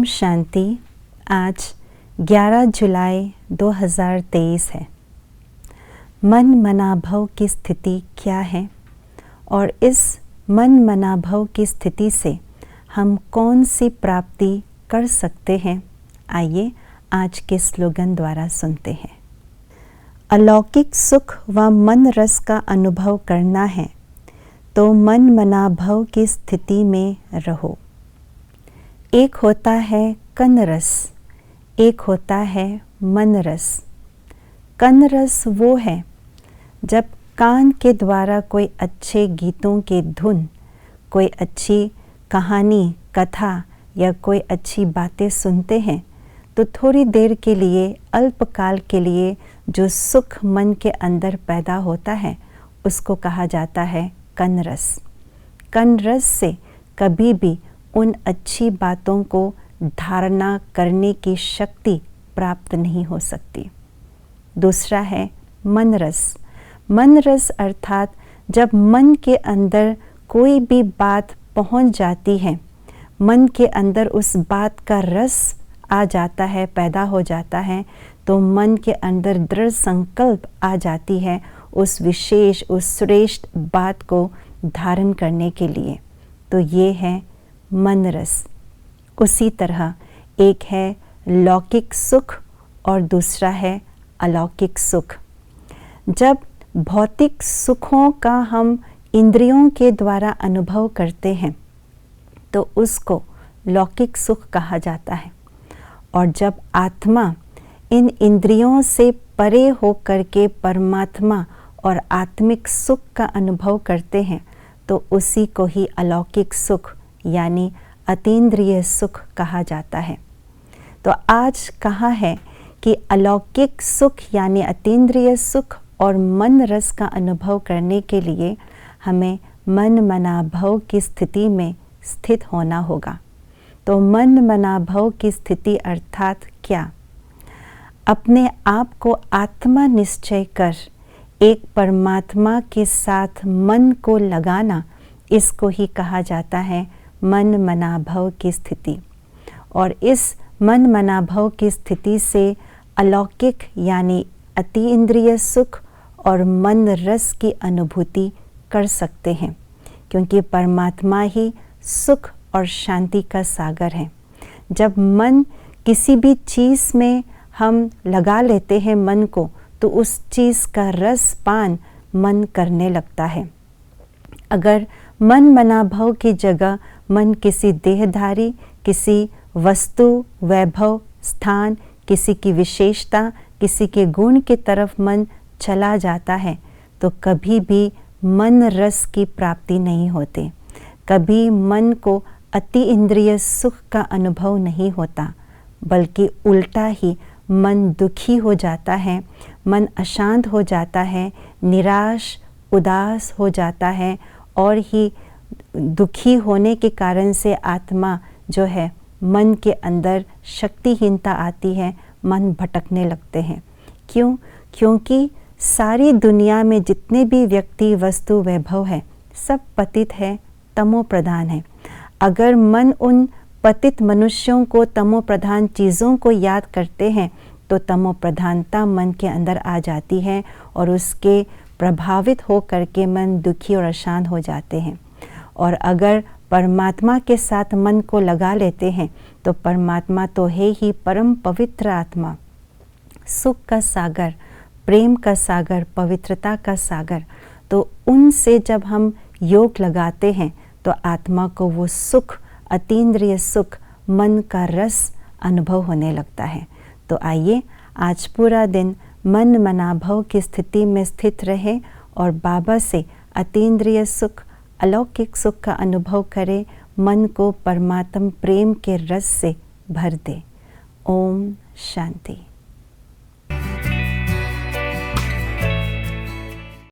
शांति। आज 11 जुलाई 2023 है। मन मनाभव की स्थिति क्या है और इस मन मनाभव की स्थिति से हम कौन सी प्राप्ति कर सकते हैं, आइए आज के स्लोगन द्वारा सुनते हैं। अलौकिक सुख व मन रस का अनुभव करना है तो मन मनाभव की स्थिति में रहो। एक होता है कन रस, एक होता है मन रस। कन रस वो है जब कान के द्वारा कोई अच्छे गीतों के धुन, कोई अच्छी कहानी, कथा या कोई अच्छी बातें सुनते हैं तो थोड़ी देर के लिए, अल्पकाल के लिए जो सुख मन के अंदर पैदा होता है उसको कहा जाता है कन रस। कन रस से कभी भी उन अच्छी बातों को धारणा करने की शक्ति प्राप्त नहीं हो सकती। दूसरा है मन रस। मन रस अर्थात जब मन के अंदर कोई भी बात पहुंच जाती है, मन के अंदर उस बात का रस आ जाता है, पैदा हो जाता है, तो मन के अंदर दृढ़ संकल्प आ जाती है उस विशेष, उस श्रेष्ठ बात को धारण करने के लिए। तो ये है मन रस। उसी तरह एक है लौकिक सुख और दूसरा है अलौकिक सुख। जब भौतिक सुखों का हम इंद्रियों के द्वारा अनुभव करते हैं तो उसको लौकिक सुख कहा जाता है, और जब आत्मा इन इंद्रियों से परे होकर के परमात्मा और आत्मिक सुख का अनुभव करते हैं तो उसी को ही अलौकिक सुख यानी अतीन्द्रिय सुख कहा जाता है। तो आज कहा है कि अलौकिक सुख यानी अतीन्द्रिय सुख और मन रस का अनुभव करने के लिए हमें मन मनाभव की स्थिति में स्थित होना होगा। तो मन मनाभव की स्थिति अर्थात क्या? अपने आप को आत्मा निश्चय कर एक परमात्मा के साथ मन को लगाना, इसको ही कहा जाता है मन मनाभव की स्थिति। और इस मन मनाभव की स्थिति से अलौकिक यानी अतीन्द्रिय सुख और मन रस की अनुभूति कर सकते हैं, क्योंकि परमात्मा ही सुख और शांति का सागर है। जब मन किसी भी चीज़ में हम लगा लेते हैं मन को, तो उस चीज़ का रस पान मन करने लगता है। अगर मन मनाभव की जगह मन किसी देहधारी, किसी वस्तु, वैभव, स्थान, किसी की विशेषता, किसी के गुण की तरफ मन चला जाता है तो कभी भी मन रस की प्राप्ति नहीं होती। कभी मन को अति इंद्रिय सुख का अनुभव नहीं होता, बल्कि उल्टा ही मन दुखी हो जाता है, मन अशांत हो जाता है, निराश, उदास हो जाता है, और ही दुखी होने के कारण से आत्मा जो है, मन के अंदर शक्तिहीनता आती है, मन भटकने लगते हैं। क्यों? क्योंकि सारी दुनिया में जितने भी व्यक्ति, वस्तु, वैभव है, सब पतित है, तमो प्रधान है। अगर मन उन पतित मनुष्यों को, तमो प्रधान चीज़ों को याद करते हैं तो तमो प्रधानता मन के अंदर आ जाती है और उसके प्रभावित हो करके मन दुखी और अशांत हो जाते हैं। और अगर परमात्मा के साथ मन को लगा लेते हैं तो परमात्मा तो है ही परम पवित्र आत्मा, सुख का सागर, प्रेम का सागर, पवित्रता का सागर। तो उनसे जब हम योग लगाते हैं तो आत्मा को वो सुख, अतीन्द्रिय सुख, मन का रस अनुभव होने लगता है। तो आइए आज पूरा दिन मन मनाभव की स्थिति में स्थित रहे और बाबा से अतीन्द्रिय सुख, अलौकिक सुख का अनुभव करें, मन को परमात्म प्रेम के रस से भर दे। ओम शांति।